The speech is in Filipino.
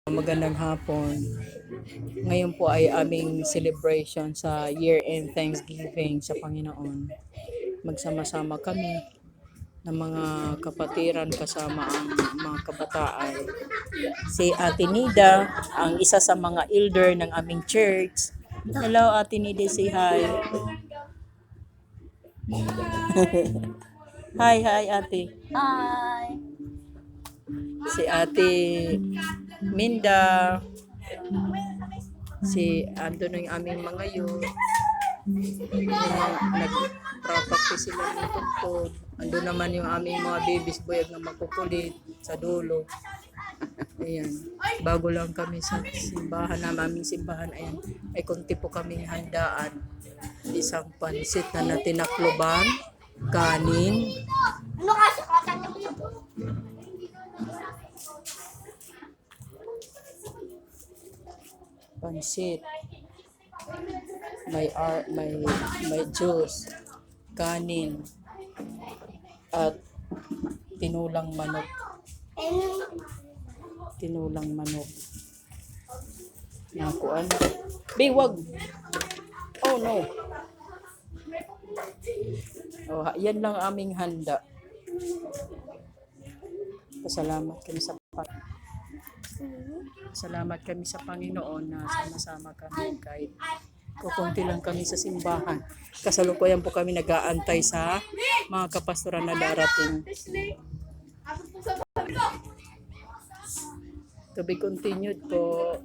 Magandang hapon. Ngayon po ay aming celebration sa year-end Thanksgiving sa Panginoon. Magsama-sama kami ng mga kapatiran kasama ang mga kabataan. Si Ate Nida, ang isa sa mga elder ng aming church. Hello Ate Nida, say hi. Hi Ate. Hi! Si Ate Minda. Si ando na yung aming mga yun. Nag-practice sila ng tugtog. Ando naman yung aming mga babies boy na makukulit sa dulo. Ayan. Bago lang kami sa simbahan na aming simbahan. Ayan. Ay kunti po kaming handaan. Isang pansit na tinakloban, kanin, Ano kasi katan niyo? pansit, may juice, kanin, at tinulang manok. Tinulang manok. Nakuan. Wag. Oh no. Oh, yan lang aming handa. Pasalamat kami sa Salamat kami sa Panginoon na sama-sama kami kahit kukunti lang kami sa simbahan. Kasalukuyan po kami nag-aantay sa mga kapastoran na darating. To be continued po.